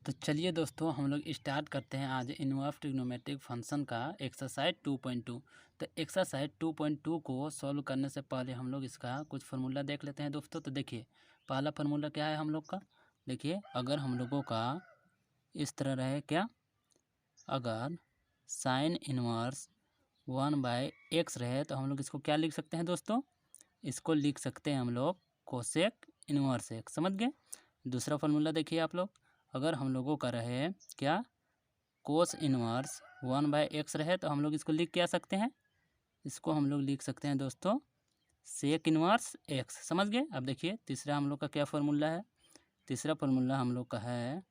तो चलिए दोस्तों हम लोग स्टार्ट करते हैं आज इनवर्स ट्रिग्नोमेट्रिक फंक्शन का एक्सरसाइज 2.2। तो एक्सरसाइज 2.2 को सॉल्व करने से पहले हम लोग इसका कुछ फार्मूला देख लेते हैं दोस्तों। तो देखिए पहला फार्मूला क्या है हम लोग का। देखिए अगर हम लोगों का इस तरह रहे क्या, अगर साइन इनवर्स 1/x रहे तो हम लोग इसको क्या लिख सकते हैं दोस्तों, इसको लिख सकते हैं हम लोग कोसेक इनवर्स एक्स। समझ गए। दूसरा फार्मूला देखिए आप लोग, अगर हम लोगों का रहे क्या, कोस इनवर्स 1/x रहे तो हम लोग इसको लिख क्या सकते हैं, इसको हम लोग लिख सकते हैं दोस्तों सेक इनवर्स एक्स। समझ गए। अब देखिए तीसरा हम लोग का क्या फार्मूला है। तीसरा फार्मूला हम लोग का है,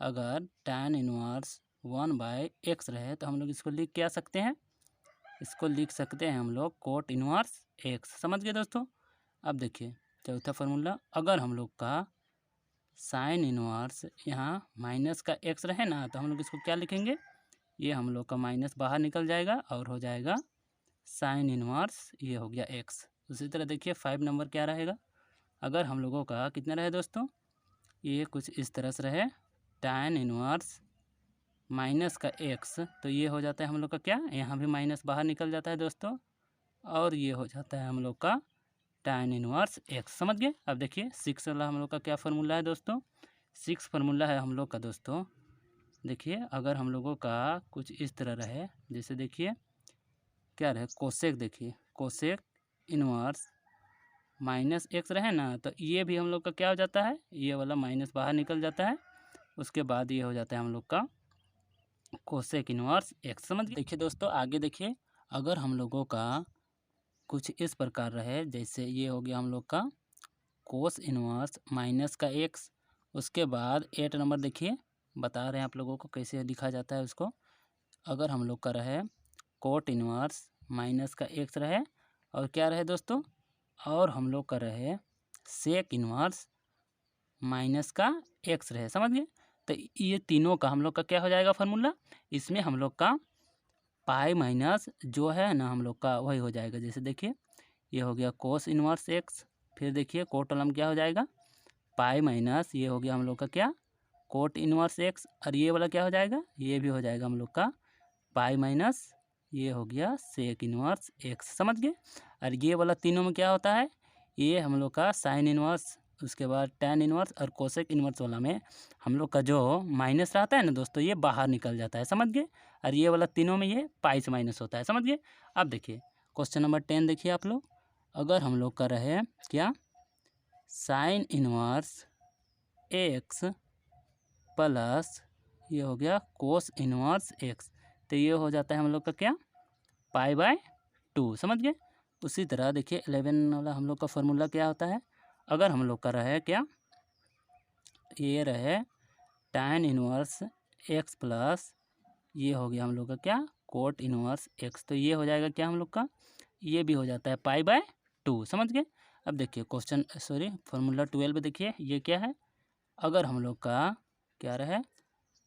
अगर tan इनवर्स 1/x रहे तो हम लोग इसको लिख क्या सकते हैं, इसको लिख सकते हैं हम लोग कोट इनवर्स एक्स। समझ गए दोस्तों। अब देखिए चौथा फार्मूला, अगर हम लोग का साइन इनवर्स यहाँ माइनस का एक्स रहे ना तो हम लोग इसको क्या लिखेंगे, ये हम लोग का माइनस बाहर निकल जाएगा और हो जाएगा साइन इनवर्स, ये हो गया एक्स। उसी तरह देखिए 5 नंबर क्या रहेगा, अगर हम लोगों का कितना रहे दोस्तों, ये कुछ इस तरह से रहे tan इनवर्स माइनस का एक्स, तो ये हो जाता है हम लोग का क्या, यहाँ भी माइनस बाहर निकल जाता है दोस्तों और ये हो जाता है हम लोग का tan इनवर्स एक्स। समझ गए। अब देखिए 6 वाला हम लोग का क्या फार्मूला है दोस्तों। 6 फार्मूला है हम लोग का दोस्तों, देखिए अगर हम लोगों का कुछ इस तरह रहे, जैसे देखिए क्या रहे कोसेक, देखिए कोसेक इनवर्स माइनस एक्स रहे ना तो ये भी हम लोग का क्या हो जाता है, ये वाला माइनस बाहर निकल जाता है, उसके बाद ये हो जाता है हम लोग का कोसेक इनवर्स एक्स। समझ गए। देखिए दोस्तों आगे देखिए, अगर हम लोगों का कुछ इस प्रकार रहे, जैसे ये हो गया हम लोग का कोस इनवर्स माइनस का एक्स, उसके बाद 8 नंबर देखिए बता रहे हैं आप लोगों को कैसे लिखा जाता है उसको। अगर हम लोग का रहे कोट इनवर्स माइनस का एक्स रहे और क्या रहे दोस्तों, और हम लोग का रहे सेक इनवर्स माइनस का एक्स रहे। समझ गए। तो ये तीनों का हम लोग का क्या हो जाएगा फार्मूला, इसमें हम लोग का पाई माइनस जो है ना हम लोग का वही हो जाएगा। जैसे देखिए ये हो गया कोस इनवर्स एक्स, फिर देखिए कोट वाला में क्या हो जाएगा पाई माइनस, ये हो गया हम लोग का क्या कोट इनवर्स एक्स, और ये वाला क्या हो जाएगा, ये भी हो जाएगा हम लोग का पाई माइनस, ये हो गया सेक इनवर्स एक्स। समझ गए। और ये वाला तीनों में क्या होता है, ये हम लोग का साइन इनवर्स, उसके बाद tan इनवर्स और कोसेक इनवर्स वाला में हम लोग का जो माइनस रहता है ना दोस्तों, ये बाहर निकल जाता है। समझ गए। और ये वाला तीनों में ये पाई से माइनस होता है। समझ गए। अब देखिए क्वेश्चन नंबर 10 देखिए आप लोग, अगर हम लोग का रहे क्या साइन इनवर्स एक्स प्लस ये हो गया कोस इनवर्स एक्स, तो ये हो जाता है हम लोग का क्या π/2। समझ गए। उसी तरह देखिए 11 वाला हम लोग का फार्मूला क्या होता है, अगर हम लोग का रहे क्या, ये रहे tan इनवर्स एक्स प्लस ये हो गया हम लोग का क्या कोट इनवर्स एक्स, तो ये हो जाएगा क्या हम लोग का, ये भी हो जाता है π/2। समझ गए। अब देखिए क्वेश्चन फार्मूला 12 देखिए ये क्या है, अगर हम लोग का क्या रहे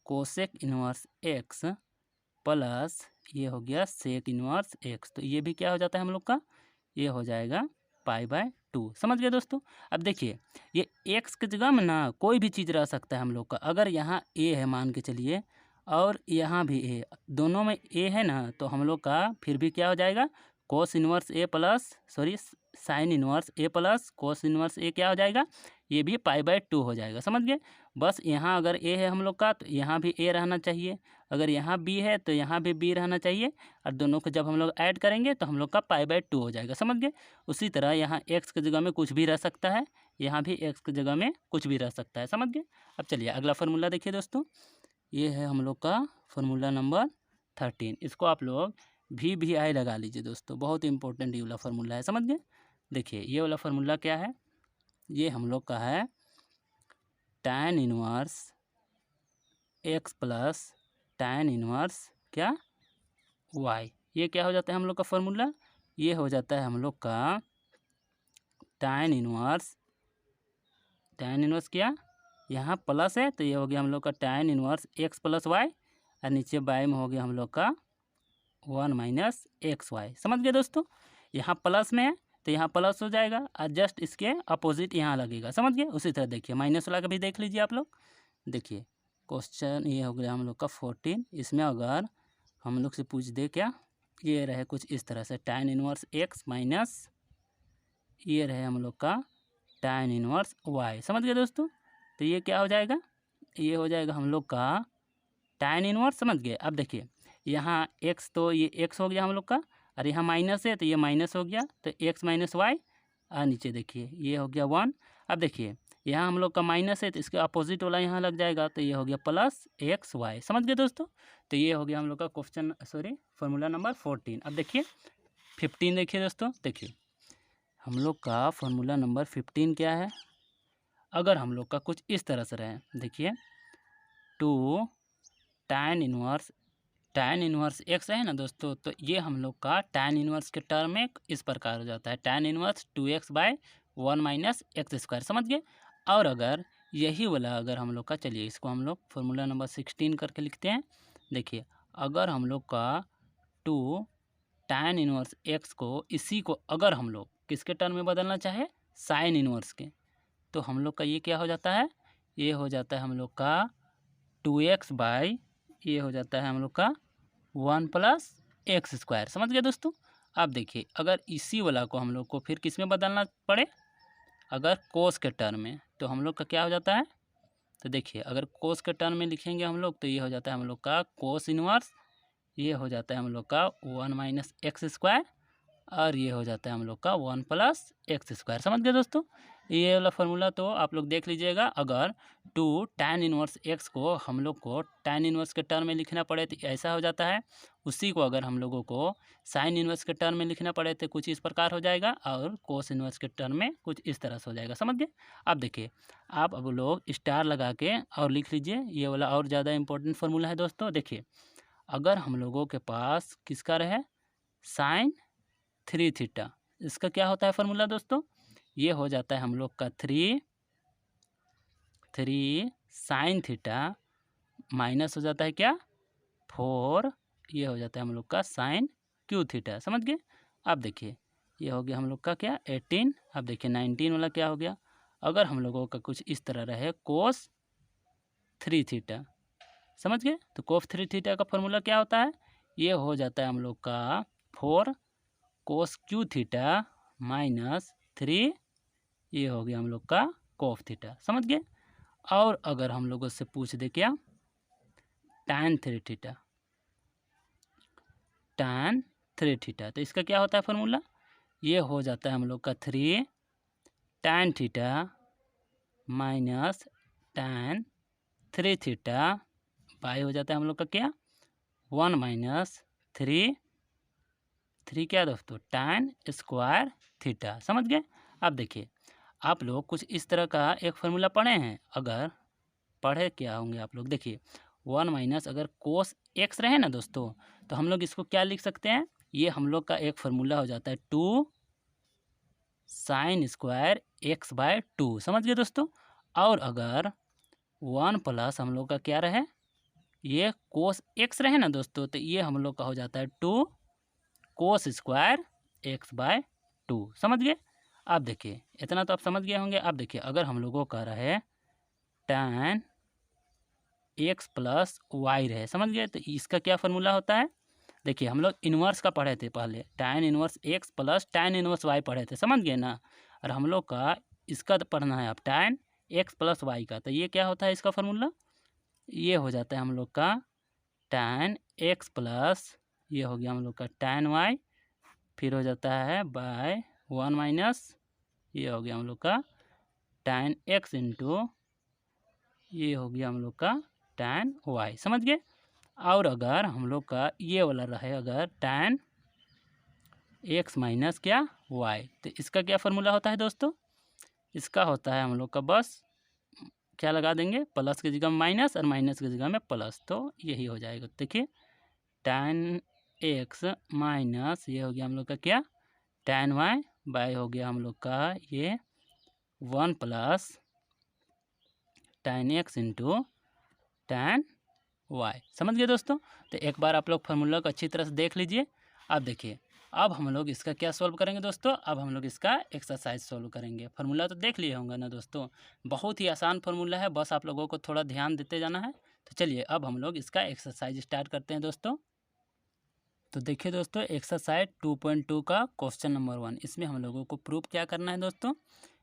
कोसेक इनवर्स एक्स प्लस ये हो गया सेक इनवर्स एक्स, तो ये भी क्या हो जाता है हम लोग का, ये हो जाएगा π/2। समझ गए दोस्तों। अब देखिए ये एक्स की जगह में ना कोई भी चीज़ रह सकता है हम लोग का, अगर यहाँ ए है मान के चलिए और यहाँ भी ए, दोनों में ए है ना तो हम लोग का फिर भी क्या हो जाएगा कोस इनवर्स ए प्लस साइन इनवर्स ए प्लस कोस इनवर्स ए क्या हो जाएगा, ये भी π/2 हो जाएगा। समझ गए। बस यहाँ अगर ए है हम लोग का तो यहाँ भी ए रहना चाहिए, अगर यहाँ बी है तो यहाँ भी बी रहना चाहिए, और दोनों को जब हम लोग ऐड करेंगे तो हम लोग का π/2 हो जाएगा। समझ गए। उसी तरह यहाँ एक्स की जगह में कुछ भी रह सकता है, यहाँ भी एक्स की जगह में कुछ भी रह सकता है। समझ गए। अब चलिए अगला फार्मूला देखिए दोस्तों, ये है हम लोग का फार्मूला नंबर 13, इसको आप लोग VI लगा लीजिए दोस्तों, बहुत इंपॉर्टेंट ये वाला फार्मूला है। समझ गए। देखिए ये वाला फार्मूला क्या है, ये हम लोग का है tan inverse x plus tan inverse क्या y, ये क्या हो जाता है हम लोग का फार्मूला, ये हो जाता है हम लोग का tan इनवर्स क्या, यहाँ प्लस है तो ये हो गया हम लोग का tan inverse x plus y, और नीचे बाय में हो गया हम लोग का 1 - xy। समझ गए दोस्तों। यहाँ प्लस में है तो यहाँ प्लस हो जाएगा और जस्ट इसके अपोजिट यहाँ लगेगा। समझ गए। उसी तरह देखिए माइनस वाला का भी देख लीजिए आप लोग, देखिए क्वेश्चन ये हो गया हम लोग का 14। इसमें अगर हम लोग से पूछ दे क्या, ये रहे कुछ इस तरह से tan इनवर्स x माइनस ये रहे हम लोग का tan इनवर्स y। समझ गए दोस्तों। तो ये क्या हो जाएगा, ये हो जाएगा हम लोग का tan इनवर्स। समझ गए। अब देखिए यहाँ x तो ये x हो गया हम लोग का, और यहाँ माइनस है तो ये माइनस हो गया, तो x माइनस वाई। और नीचे देखिए ये हो गया 1। अब देखिए यहाँ हम लोग का माइनस है तो इसके अपोजिट वाला यहाँ लग जाएगा, तो ये हो गया प्लस एक्स वाई। समझ गए दोस्तों। तो ये हो गया हम लोग का क्वेश्चन फार्मूला नंबर 14। अब देखिए 15 देखिए दोस्तों। देखिए हम लोग का फार्मूला नंबर 15 क्या है, अगर हम लोग का कुछ इस तरह से रहे, देखिए 2 tan इनवर्स एक्स है ना दोस्तों, तो ये हम लोग का tan इनवर्स के टर्म में इस प्रकार हो जाता है, tan inverse 2x by 1 minus x square. समझ गए। और अगर यही वाला अगर हम लोग का, चलिए इसको हम लोग फार्मूला नंबर 16 करके लिखते हैं। देखिए अगर हम लोग का 2 tan इनवर्स एक्स को, इसी को अगर हम लोग किसके टर्म में बदलना चाहे, साइन इनवर्स के, तो हम लोग का ये क्या हो जाता है, ये हो जाता है हम लोग का 2x बाई ये हो जाता है हम लोग का 1 प्लस एक्स स्क्वायर। समझ गए दोस्तों। अब देखिए अगर इसी वाला को हम लोग को फिर किस में बदलना पड़े, अगर कोस के टर्म में, तो हम लोग का क्या हो जाता है, तो देखिए अगर कोस के टर्म में लिखेंगे हम लोग, तो ये हो जाता है हम लोग का कोस इनवर्स, ये हो जाता है हम लोग का 1 माइनस एक्स स्क्वायर, और ये हो जाता है हम लोग का 1 प्लस एक्स स्क्वायर। समझ गए दोस्तों। ये वाला फार्मूला तो आप लोग देख लीजिएगा। अगर 2 tan इनवर्स एक्स को हम लोग को tan इनवर्स के टर्म में लिखना पड़े तो ऐसा हो जाता है, उसी को अगर हम लोगों को साइन इनवर्स के टर्म में लिखना पड़े तो कुछ इस प्रकार हो जाएगा, और कोस इनवर्स के टर्म में कुछ इस तरह से हो जाएगा। समझ गए। अब देखिए आप अब लोग स्टार लगा के और लिख लीजिए, ये वाला और ज़्यादा इंपॉर्टेंट फार्मूला है दोस्तों। देखिए अगर हम लोगों के पास किसका रहे, साइन 3 थीटा, इसका क्या होता है फार्मूला दोस्तों, ये हो जाता है हम लोग का 3 साइन थीटा माइनस हो जाता है क्या 4, ये हो जाता है हम लोग का साइन क्यू थीटा। समझ गए। अब देखिए ये हो गया हम लोग का क्या 18। अब देखिए 19 वाला क्या हो गया, अगर हम लोगों का कुछ इस तरह रहे कोस 3 थीटा। समझ गए। तो कोस 3 थीटा का फार्मूला क्या होता है, ये हो जाता है हम लोग का 4 कोस क्यू थीटा माइनस 3, ये हो गया हम लोग का कोफ थीटा। समझ गए। और अगर हम लोगों से पूछ दे क्या tan 3 थीटा, tan 3 थीटा, तो इसका क्या होता है फार्मूला, ये हो जाता है हम लोग का 3 tan theta minus tan 3 theta by हो जाता है हम लोग का क्या 1 माइनस 3 क्या दोस्तों tan स्क्वायर थीटा। समझ गए। अब देखिए आप लोग कुछ इस तरह का एक फार्मूला पढ़े हैं, अगर पढ़े क्या होंगे आप लोग, देखिए 1 माइनस अगर कोस एक्स रहे ना दोस्तों, तो हम लोग इसको क्या लिख सकते हैं, ये हम लोग का एक फार्मूला हो जाता है 2 साइन स्क्वायर एक्स बाय 2। समझ गए दोस्तों। और अगर 1 प्लस हम लोग का क्या रहे, ये कोस एक्स रहे ना दोस्तों, तो ये हम लोग का हो जाता है 2 कोस स्क्वायर एक्स बाय 2। समझ गए। अब देखिए इतना तो आप समझ गए होंगे। अब देखिए अगर हम लोगों का रहे tan एक्स प्लस वाई रहे, समझ गए, तो इसका क्या फार्मूला होता है, देखिए हम लोग इन्वर्स का पढ़े थे पहले, tan inverse x plus tan inverse y पढ़े थे। समझ गए ना। और हम लोग का इसका पढ़ना है अब tan एक्स प्लस वाई का, तो ये क्या होता है इसका फार्मूला, ये हो जाता है हम लोग का tan एक्स प्लस ये हो गया हम लोग का tan वाई, फिर हो जाता है बाय 1 माइनस ये हो गया हम लोग का tan एक्स इंटू ये हो गया हम लोग का tan वाई। समझ गए। और अगर हम लोग का ये वाला रहे अगर tan एक्स माइनस क्या वाई, तो इसका क्या फार्मूला होता है दोस्तों, इसका होता है हम लोग का बस क्या लगा देंगे, प्लस की जगह में माइनस और माइनस की जगह में प्लस, तो यही हो जाएगा। देखिए tan एक्स माइनस ये हो गया हम लोग का क्या tan वाई बाय हो गया हम लोग का ये 1 plus tan x into tan y. समझ गए दोस्तों। तो एक बार आप लोग फार्मूला को अच्छी तरह से देख लीजिए। अब देखिए अब हम लोग इसका क्या सॉल्व करेंगे दोस्तों, अब हम लोग इसका एक्सरसाइज सॉल्व करेंगे। फार्मूला तो देख लिए होंगे ना दोस्तों, बहुत ही आसान फार्मूला है, बस आप लोगों को थोड़ा ध्यान देते जाना है तो चलिए अब हम लोग इसका एक्सरसाइज स्टार्ट करते हैं दोस्तों। तो देखिए दोस्तों, एक्सरसाइज 2.2 का क्वेश्चन नंबर 1, इसमें हम लोगों को प्रूफ क्या करना है दोस्तों।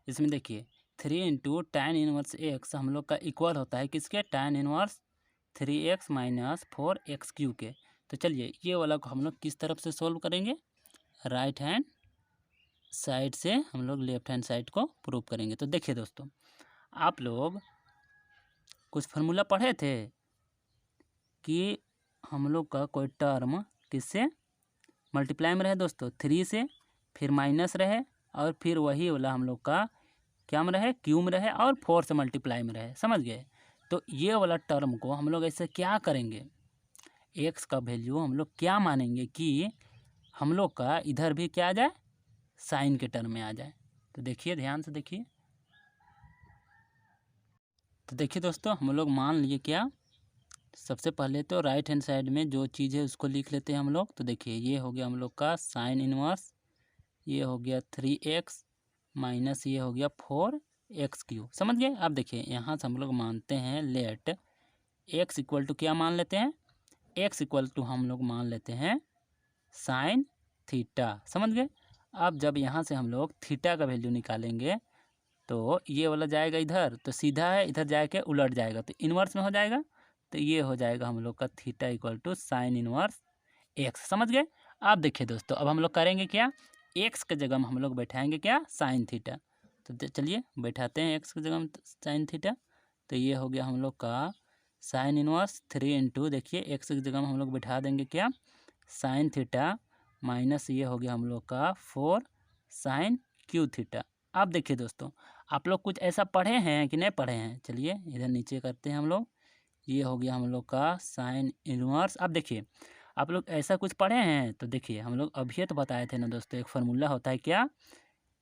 इसमें देखिए 3 इंटू tan इनवर्स एक्स हम लोग का इक्वल होता है किसके, tan inverse 3x minus 4x³ के। तो चलिए ये वाला को हम लोग किस तरफ से सोल्व करेंगे, राइट हैंड साइड से हम लोग लेफ्ट हैंड साइड को प्रूव करेंगे। तो देखिए दोस्तों, आप लोग कुछ फार्मूला पढ़े थे कि हम लोग का कोई टर्म किससे मल्टीप्लाई में रहे दोस्तों, 3 से, फिर माइनस रहे और फिर वही वाला हम लोग का क्या में रहे, क्यू में रहे और 4 से मल्टीप्लाई में रहे, समझ गए। तो ये वाला टर्म को हम लोग ऐसे क्या करेंगे, एक्स का वैल्यू हम लोग क्या मानेंगे कि हम लोग का इधर भी क्या आ जाए, साइन के टर्म में आ जाए। तो देखिए ध्यान से देखिए, तो देखिए दोस्तों हम लोग मान लिए क्या, सबसे पहले तो राइट हैंड साइड में जो चीज़ है उसको लिख लेते हैं हम लोग। तो देखिए ये हो गया हम लोग का साइन इनवर्स, ये हो गया 3x माइनस ये हो गया 4x³, समझ गए। अब देखिए यहाँ से हम लोग मानते हैं लेट x इक्वल टू क्या मान लेते हैं, x इक्वल टू हम लोग मान लेते हैं साइन थीटा, समझ गए। अब जब यहाँ से हम लोग थीटा का वैल्यू निकालेंगे तो ये वाला जाएगा इधर, तो सीधा है, इधर जाके उलट जाएगा तो इन्वर्स में हो जाएगा। तो ये हो जाएगा हम लोग का theta equal to sine inverse x, समझ गए। अब देखिए दोस्तों, अब हम लोग करेंगे क्या, एक्स के जगह में हम लोग बैठाएंगे क्या, साइन थीटा। तो चलिए बैठाते हैं एक्स की जगह में साइन थीटा। तो ये हो गया हम लोग का साइन इनवर्स 3 इंटू, देखिए एक्स की जगह में हम लोग बैठा देंगे क्या, साइन थीटा माइनस ये हो गया हम लोग का 4 साइन क्यू थीटा। अब देखिए दोस्तों, आप लोग कुछ ऐसा पढ़े हैं कि नहीं पढ़े हैं, चलिए इधर नीचे करते हैं हम लोग। ये हो गया हम लोग का साइन इनवर्स। अब देखिए आप लोग ऐसा कुछ पढ़े हैं, तो देखिए हम लोग अभी तो बताए थे ना दोस्तों, एक फार्मूला होता है क्या,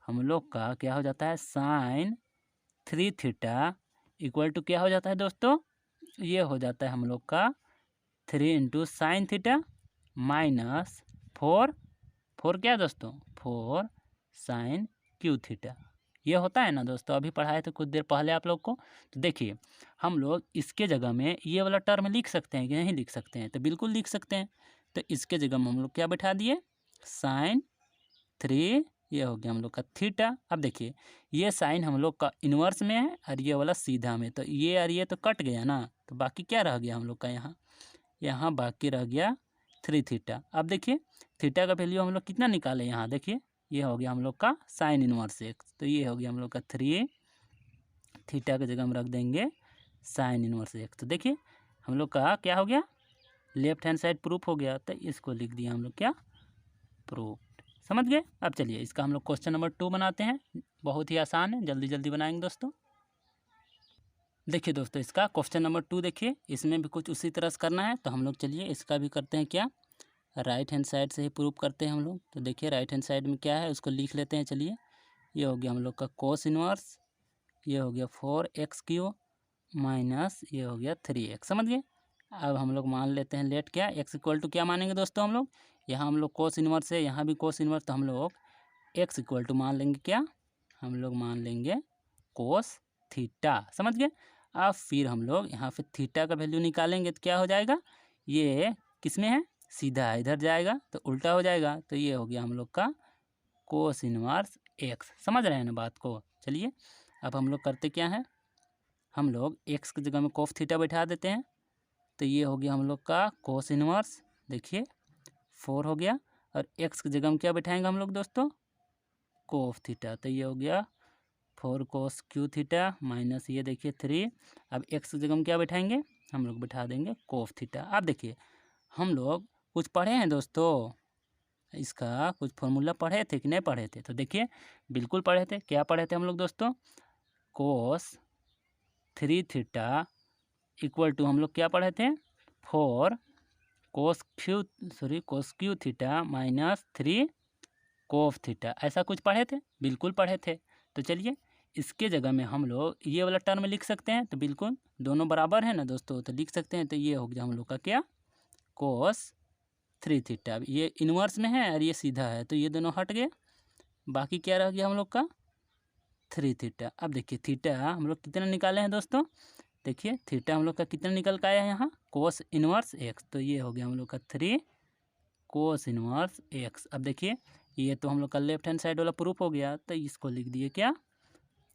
हम लोग का क्या हो जाता है, साइन 3 थीटा इक्वल टू क्या हो जाता है दोस्तों, ये हो जाता है हम लोग का 3 इंटू साइन थीटा माइनस 4 क्या दोस्तों, 4 साइन क्यू थीटा। ये होता है ना दोस्तों, अभी पढ़ाए थे कुछ देर पहले आप लोग को। तो देखिए हम लोग इसके जगह में ये वाला टर्म लिख सकते हैं कि नहीं लिख सकते हैं, तो बिल्कुल लिख सकते हैं। तो इसके जगह में हम लोग क्या बैठा दिए, साइन 3, ये हो गया हम लोग का थीटा। अब देखिए ये साइन हम लोग का इन्वर्स में है और ये वाला सीधा में, तो ये और ये तो कट गया ना, तो बाकी क्या रह गया हम लोग का, यहाँ बाकी रह गया 3 थीटा। अब देखिए थीटा का वैल्यू हम लोग कितना निकाले, यहाँ देखिए ये हो गया हम लोग का साइन इनवर्स एक्स, तो ये हो गया हम लोग का 3 थीटा की जगह हम रख देंगे साइन इनवर्स एक्स। तो देखिए हम लोग का क्या हो गया, लेफ्ट हैंड साइड प्रूफ हो गया, तो इसको लिख दिया हम लोग क्या, प्रूफ, समझ गए। अब चलिए इसका हम लोग क्वेश्चन नंबर 2 बनाते हैं, बहुत ही आसान है, जल्दी जल्दी बनाएंगे दोस्तों। देखिए दोस्तों इसका क्वेश्चन नंबर 2 देखिए, इसमें भी कुछ उसी तरह से करना है। तो हम लोग चलिए इसका भी करते हैं क्या, राइट हैंड साइड से ही प्रूफ करते हैं हम लोग। तो देखिए राइट हैंड साइड में क्या है उसको लिख लेते हैं, चलिए ये हो गया हम लोग का कोस इनवर्स, ये हो गया 4x³ माइनस ये हो गया 3x, समझ गए। अब हम लोग मान लेते हैं लेट क्या, x इक्वल टू क्या मानेंगे दोस्तों हम लोग, यहाँ हम लोग कोस इनवर्स है, यहाँ भी कोस इनवर्स, तो हम लोग x इक्वल टू मान लेंगे क्या, हम लोग मान लेंगे कोस थीटा, समझ गए। अब फिर हम लोग यहाँ पे थीटा का वैल्यू निकालेंगे तो क्या हो जाएगा, ये किस में है, सीधा है, इधर जाएगा तो उल्टा हो जाएगा, तो ये हो गया हम लोग का कोस इनवर्स एक्स, समझ रहे हैं ना बात को। चलिए अब हम लोग करते क्या है, हम लोग एक्स की जगह में कोस थीटा बैठा देते हैं। तो ये हो गया हम लोग का कोस इनवर्स, देखिए 4 हो गया, और एक्स की जगह में क्या बैठाएंगे हम लोग दोस्तों, कोस थीटा, तो ये हो गया 4 कोस क्यू थीटा माइनस ये देखिए 3। अब एक्स की जगह में क्या बैठाएंगे, हम लोग बैठा देंगे कोस थीटा। अब देखिए हम लोग कुछ पढ़े हैं दोस्तों, इसका कुछ फॉर्मूला पढ़े थे कि नहीं पढ़े थे, तो देखिए बिल्कुल पढ़े थे। क्या पढ़े थे हम लोग दोस्तों, कोस 3 थीटा इक्वल टू हम लोग क्या पढ़े थे, 4 cos cube theta minus 3 cos theta, ऐसा कुछ पढ़े थे, बिल्कुल पढ़े थे। तो चलिए इसके जगह में हम लोग ये वाला टर्म लिख सकते हैं, तो बिल्कुल दोनों बराबर है ना दोस्तों, तो लिख सकते हैं। तो ये हो गया हम लोग का क्या, कोस 3 थीटा, अब ये इन्वर्स में है और ये सीधा है, तो ये दोनों हट गए, बाकी क्या रह गया हम लोग का 3 थीटा। अब देखिए थीटा हम लोग कितना निकाले हैं दोस्तों, देखिए थीटा हम लोग का कितना निकल का आया है यहाँ, कोस इनवर्स एक्स। तो ये हो गया हम लोग का 3 कोस इनवर्स एक्स। अब देखिए ये तो हम लोग का लेफ्ट हैंड साइड वाला प्रूफ हो गया, तो इसको लिख दिए क्या,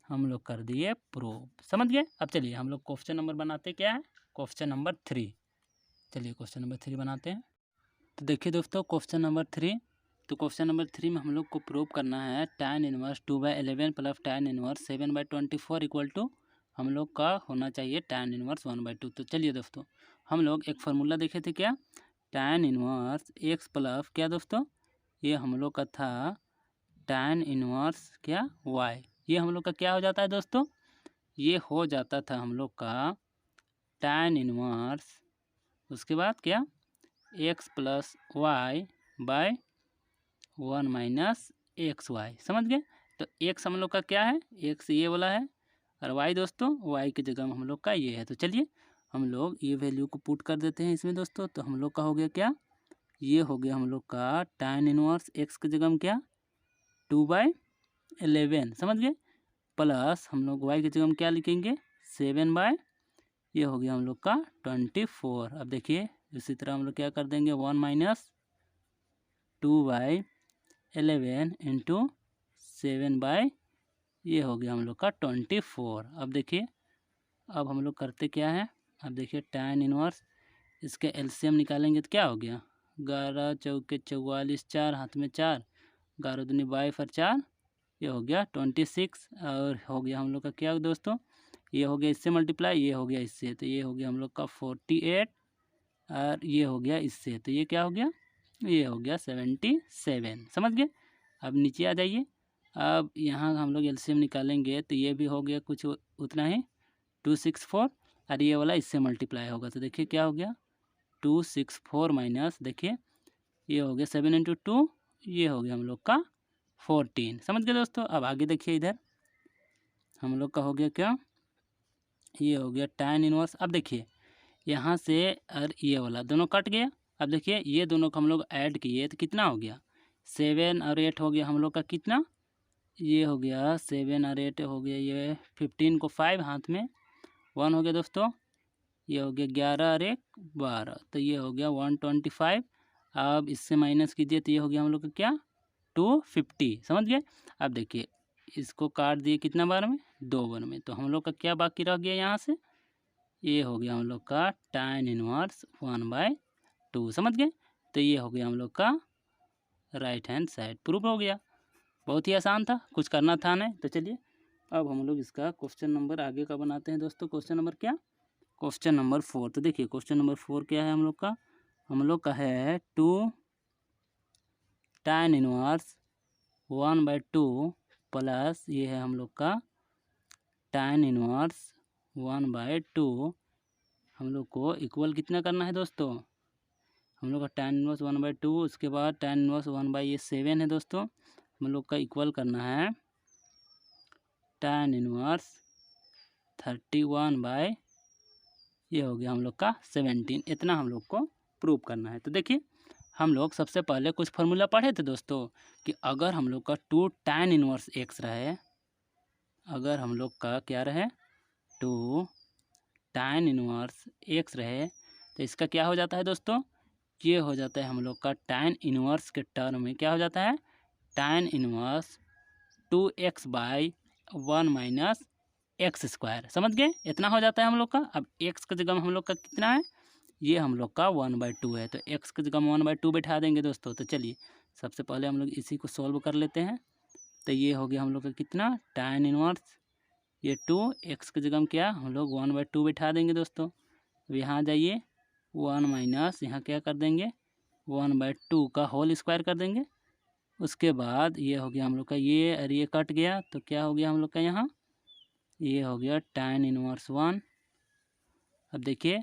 हम लोग कर दिए प्रूफ। समझ गए। अब चलिए हम लोग क्वेश्चन नंबर बनाते क्या है, क्वेश्चन नंबर 3। चलिए क्वेश्चन नंबर 3 बनाते हैं। तो देखिए दोस्तों क्वेश्चन नंबर 3, तो क्वेश्चन नंबर 3 में हम लोग को प्रूव करना है tan inverse 2/11 plus tan inverse 7/24 equal to हम लोग का होना चाहिए tan इनवर्स 1/2। तो चलिए दोस्तों हम लोग एक फार्मूला देखे थे क्या, tan इनवर्स x प्लस क्या दोस्तों, ये हम लोग का था tan इनवर्स क्या y। ये हम लोग का क्या हो जाता है दोस्तों, ये हो जाता था हम लोग का tan इनवर्स, उसके बाद क्या x plus y by 1 minus x y. समझ गए। तो x हम लोग का क्या है, x ये वाला है, और y दोस्तों y की जगह हम लोग का ये है। तो चलिए हम लोग ये वैल्यू को पुट कर देते हैं इसमें दोस्तों। तो हम लोग का हो गया क्या, ये हो गया हम लोग का tan इनवर्स x की जगह हम क्या 2/11। समझ गए। प्लस हम लोग y की जगह हम क्या लिखेंगे 7 ये हो गया हम लोग का 24। अब देखिए इसी तरह हम लोग क्या कर देंगे 1 माइनस 2/11 इंटू 7 ये हो गया हम लोग का 24। अब देखिए अब हम लोग करते क्या है, अब देखिए tan इनवर्स इसके एलसीएम निकालेंगे तो क्या हो गया 11 चौके 44, 4 हाथ में 4, 11 दूनी 4, ये हो गया 26। और हो गया हम लोग का क्या दोस्तों, ये हो गया इससे मल्टीप्लाई, ये हो गया इससे, तो ये हो गया हम लोग का 48, और ये हो गया इससे, तो ये क्या हो गया, ये हो गया 77। समझ गए। अब नीचे आ जाइए। अब यहाँ हम लोग एलसीएम निकालेंगे तो ये भी हो गया कुछ उतना ही 264, और ये वाला इससे मल्टीप्लाई होगा। तो देखिए क्या हो गया 264 माइनस देखिए ये हो गया 7 इंटू 2, ये हो गया हम लोग का 14। समझ गए दोस्तों। अब आगे देखिए इधर हम लोग का हो गया क्या, ये हो गया tan इनवर्स। अब देखिए यहाँ से और ये वाला दोनों कट गया। अब देखिए ये दोनों को हम लोग ऐड किए तो कितना हो गया 7 और 8 हो गया हम लोग का कितना, ये हो गया 7 और 8 हो गया, ये 15 को 5 हाथ में 1 हो गया दोस्तों, ये हो गया 11 और 1 12, तो ये हो गया 125। अब इससे माइनस कीजिए तो ये हो गया हम लोग का क्या 250। समझ गए। अब देखिए इसको काट दिए कितना बार में 2 बार में, तो हम लोग का क्या बाकी रह गया यहाँ से, ये हो गया हम लोग का tan इनवर्स 1/2। समझ गए। तो ये हो गया हम लोग का राइट हैंड साइड प्रूफ हो गया। बहुत ही आसान था, कुछ करना था नहीं। तो चलिए अब हम लोग इसका क्वेश्चन नंबर आगे का बनाते हैं दोस्तों। क्वेश्चन नंबर क्या, क्वेश्चन नंबर 4। तो देखिए क्वेश्चन नंबर 4 क्या है हम लोग का है 2 tan इनवर्स 1/2 प्लस ये है हम लोग का tan इनवर्स 1/2। हम लोग को इक्वल कितना करना है दोस्तों, हम लोग का tan इनवर्स 1/2, उसके बाद tan इनवर्स 1/7 है दोस्तों, हम लोग का इक्वल करना है tan इनवर्स 31 ये हो गया हम लोग का 17। इतना हम लोग को प्रूव करना है। तो देखिए हम लोग सबसे पहले कुछ फार्मूला पढ़े थे दोस्तों कि अगर हम लोग का 2 tan इनवर्स x रहे, अगर हम लोग का क्या रहे 2 tan इनवर्स x रहे, तो इसका क्या हो जाता है दोस्तों, ये हो जाता है हम लोग का tan इनवर्स के टर्म में क्या हो जाता है tan inverse 2x/1 minus x square. समझ गए। इतना हो जाता है हम लोग का। अब x की जगह हम लोग का कितना है, ये हम लोग का 1/2 है, तो x की जगह हम 1/2 बैठा देंगे दोस्तों। तो चलिए सबसे पहले हम लोग इसी को सॉल्व कर लेते हैं। तो ये हो गया हम लोग का कितना tan इनवर्स ये 2, x की जगह हम क्या हम लोग 1/2 बैठा देंगे दोस्तों। अब यहाँ जाइए 1 माइनस यहाँ क्या कर देंगे 1/2 का होल स्क्वायर कर देंगे। उसके बाद ये हो गया हम लोग का ये और ये कट गया, तो क्या हो गया हम लोग का यहाँ ये हो गया tan इनवर्स 1। अब देखिए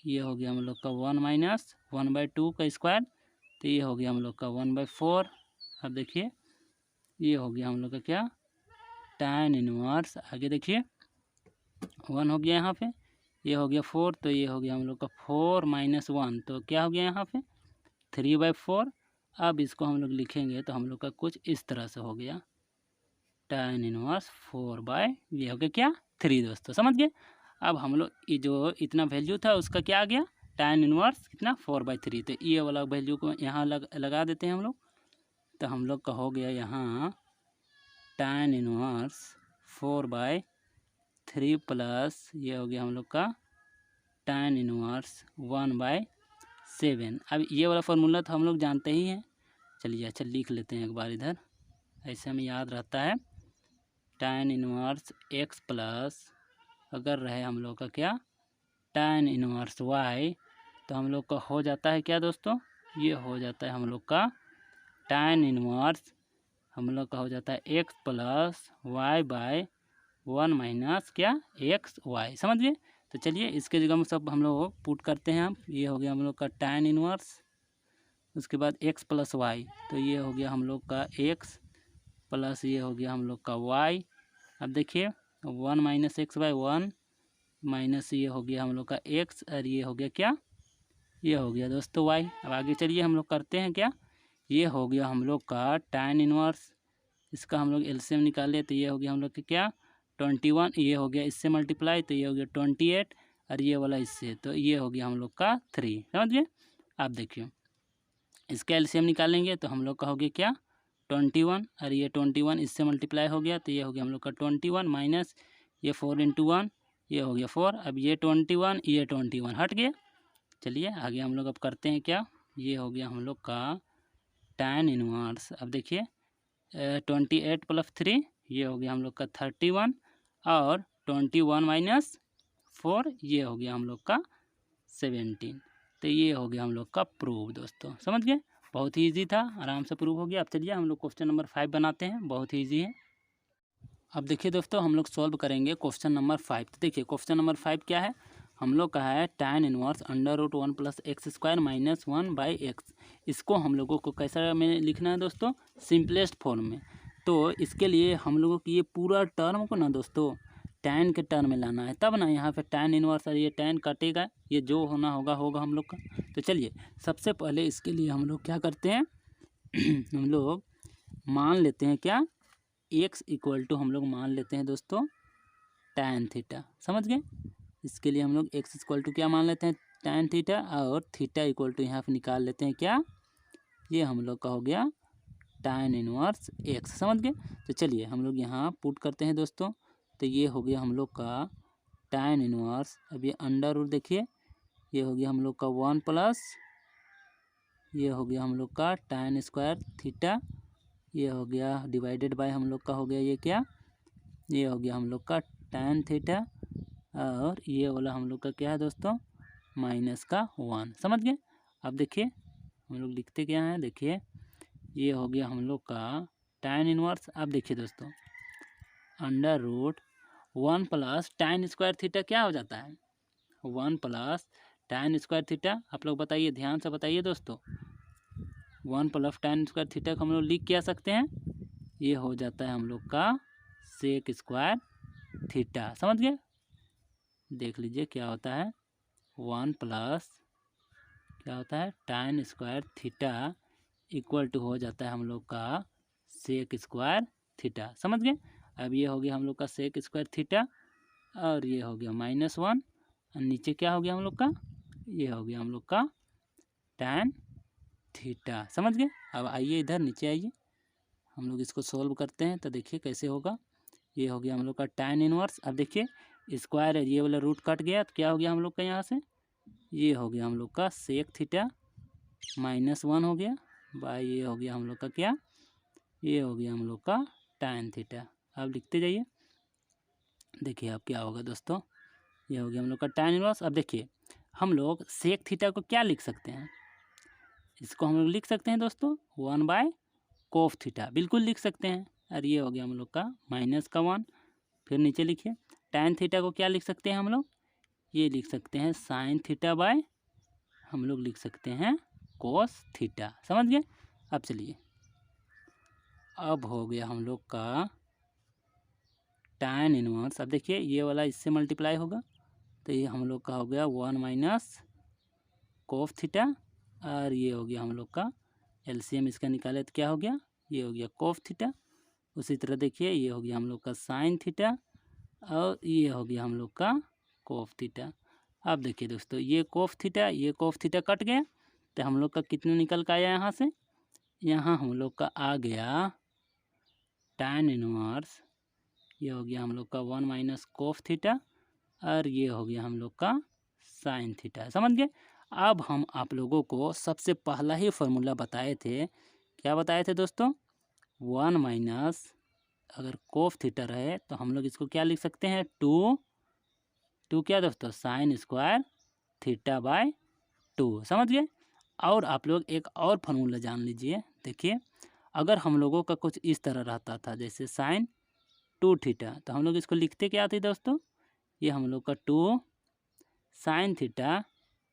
ये हो गया हम लोग का 1 माइनस 1/2 का स्क्वायर, तो ये हो गया हम लोग का 1/4। अब देखिए ये हो गया हम लोग का क्या tan इनवर्स, आगे देखिए 1 हो गया यहाँ पे, ये हो गया 4, तो ये हो गया हम लोग का 4 माइनस 1, तो क्या हो गया यहाँ पे 3/4। अब इसको हम लोग लिखेंगे तो हम लोग का कुछ इस तरह से हो गया tan इनवर्स 4 बाय ये हो गया क्या 3 दोस्तों। समझ गए। अब हम लोग ये जो इतना वैल्यू था उसका क्या आ गया, tan इनवर्स कितना 4/3। तो ये वाला वैल्यू को यहाँ लगा देते हैं हम लोग। तो हम लोग का हो गया यहाँ tan इनवर्स 4/3 प्लस ये हो गया हम लोग का tan इनवर्स 1/7। अब ये वाला फार्मूला तो हम लोग जानते ही हैं। चलिए अच्छा लिख लेते हैं एक बार इधर, ऐसे हमें याद रहता है। tan इनवर्स x प्लस अगर रहे हम लोग का क्या tan इनवर्स y, तो हम लोग का हो जाता है क्या दोस्तों, ये हो जाता है हम लोग का tan इनवर्स हम लोग का हो जाता है x प्लस y/1 माइनस क्या xy। समझ गए। तो चलिए इसके जगह में सब हम लोग पुट करते हैं। हम ये हो गया हम लोग का tan इनवर्स, उसके बाद x प्लस वाई, तो ये हो गया हम लोग का x प्लस ये हो गया हम लोग का y। अब देखिए 1 माइनस x/1 माइनस ये हो गया हम लोग का x और ये हो गया क्या, ये हो गया दोस्तों y। अब आगे चलिए हम लोग करते हैं क्या, ये हो गया हम लोग का tan इनवर्स, इसका हम लोग एलसीएम निकाले तो ये हो गया हम लोग का क्या 21, ये हो गया इससे मल्टीप्लाई तो ये हो गया 28 और ये वाला इससे, तो ये हो गया हम लोग का 3। समझ गए। आप देखिए इसका एलसीएम निकालेंगे तो हम लोग का हो गया क्या 21 और ये 21 इससे मल्टीप्लाई हो गया तो ये हो गया हम लोग का 21 माइनस ये 4 × 1 ये हो गया 4। अब ये 21 ये 21 हट गया। चलिए आगे हम लोग अब करते हैं क्या, ये हो गया हम लोग का tan इनवर्स। अब देखिए 28 प्लस 3 ये हो गया हम लोग का 31 और 21 माइनस 4 ये हो गया हम लोग का 17। तो ये हो गया हम लोग का प्रूव दोस्तों। समझ गए, बहुत ही ईजी था, आराम से प्रूव हो गया। अब चलिए हम लोग क्वेश्चन नंबर 5 बनाते हैं, बहुत ही ईजी है। अब देखिए दोस्तों हम लोग सॉल्व करेंगे क्वेश्चन नंबर 5। तो देखिए क्वेश्चन नंबर 5 क्या है, हम लोग का है tan इनवर्स √1 + x² - 1/x। इसको हम लोगों को कैसा में लिखना है दोस्तों, सिंपलेस्ट फॉर्म में। तो इसके लिए हम लोगों की ये पूरा टर्म को ना दोस्तों tan के टर्म में लाना है, तब ना यहाँ पे tan इनवर्स और ये tan कटेगा, ये जो होना होगा हम लोग का। तो चलिए सबसे पहले इसके लिए हम लोग क्या करते हैं हम लोग मान लेते हैं क्या x = हम लोग मान लेते हैं दोस्तों tan थीटा। समझ गए। इसके लिए हम लोग x = क्या मान लेते हैं tan थीटा और थीटा = यहाँ पे निकाल लेते हैं क्या, ये हम लोग का हो गया tan इनवर्स x। समझ गए। तो चलिए हम लोग यहाँ पुट करते हैं दोस्तों। तो ये हो गया हम लोग का tan इनवर्स, अब ये अंडर रूट देखिए ये हो गया हम लोग का 1 प्लस ये हो गया हम लोग का tan² थीटा, ये हो गया डिवाइडेड बाय हम लोग का हो गया ये क्या, ये हो गया हम लोग का tan थीटा और ये वाला हम लोग का क्या है दोस्तों -1। समझ गए। अब देखिए हम लोग लिखते क्या हैं, देखिए ये हो गया हम लोग का tan इनवर्स। अब देखिए दोस्तों √1 प्लस tan² थीटा क्या हो जाता है 1 प्लस tan² थीटा। आप लोग बताइए, ध्यान से बताइए दोस्तों, 1 प्लस tan² थीटा को हम लोग लिख क्या सकते हैं, ये हो जाता है हम लोग का sec² थीटा। समझ गए। देख लीजिए क्या होता है 1 प्लस क्या होता है tan² थीटा = हो जाता है हम लोग का sec² थीटा। समझ गए। अब ये हो गया हम लोग का sec² थीटा और ये हो गया -1 और नीचे क्या हो गया हम लोग का, ये हो गया हम लोग का tan थीटा। समझ गए। अब आइए इधर नीचे आइए, हम लोग इसको सोल्व करते हैं। तो देखिए कैसे होगा, ये हो गया हम लोग का tan इनवर्स। अब देखिए स्क्वायर है, ये वाला रूट कट गया तो क्या हो गया हम लोग का यहाँ से, ये हो गया हम लोग का sec थीटा -1 हो गया बाय ये हो गया हम लोग का क्या, ये हो गया हम लोग का tan थीटा। अब लिखते जाइए, देखिए अब क्या होगा दोस्तों, ये हो गया हम लोग का tan इनवर्स। अब देखिए हम लोग sec थीटा को क्या लिख सकते हैं, इसको हम लोग लिख सकते हैं दोस्तों 1/cos थीटा, बिल्कुल लिख सकते हैं। और ये हो गया हम लोग का -1। फिर नीचे लिखिए tan थीटा को क्या लिख सकते हैं हम लोग, ये लिख सकते हैं sin थीटा बाय हम लोग लिख सकते हैं cos थीटा। समझ गए। अब चलिए अब हो गया हम लोग का tan इनवर्स। अब देखिए ये वाला इससे मल्टीप्लाई होगा तो ये हम लोग का हो गया 1 - cos थीटा और ये हो गया हम लोग का एलसीएम इसका निकाले तो क्या हो गया, ये हो गया cos थीटा। उसी तरह देखिए ये हो गया हम लोग का sin थीटा और ये हो गया हम लोग का कोफ थीटा। अब देखिए दोस्तों, ये कोफ थीटा कट गया, तो हम लोग का कितना निकल के आया यहाँ से, यहाँ हम लोग का आ गया tan इनवर्स, ये हो गया हम लोग का 1 माइनस कोफ थीटा, और ये हो गया हम लोग का साइन थीटा। समझ गए। अब हम आप लोगों को सबसे पहला ही फॉर्मूला बताए थे, क्या बताए थे दोस्तों, 1 माइनस अगर कोफ थीटा रहे तो हम लोग इसको क्या लिख सकते हैं, टू क्या दोस्तों, साइन स्क्वायर थीटा बाय 2। समझ गए। और आप लोग एक और फार्मूला जान लीजिए। देखिए, अगर हम लोगों का कुछ इस तरह रहता था जैसे साइन 2 थीटा, तो हम लोग इसको लिखते क्या थे दोस्तों, ये हम लोग का 2 साइन थीटा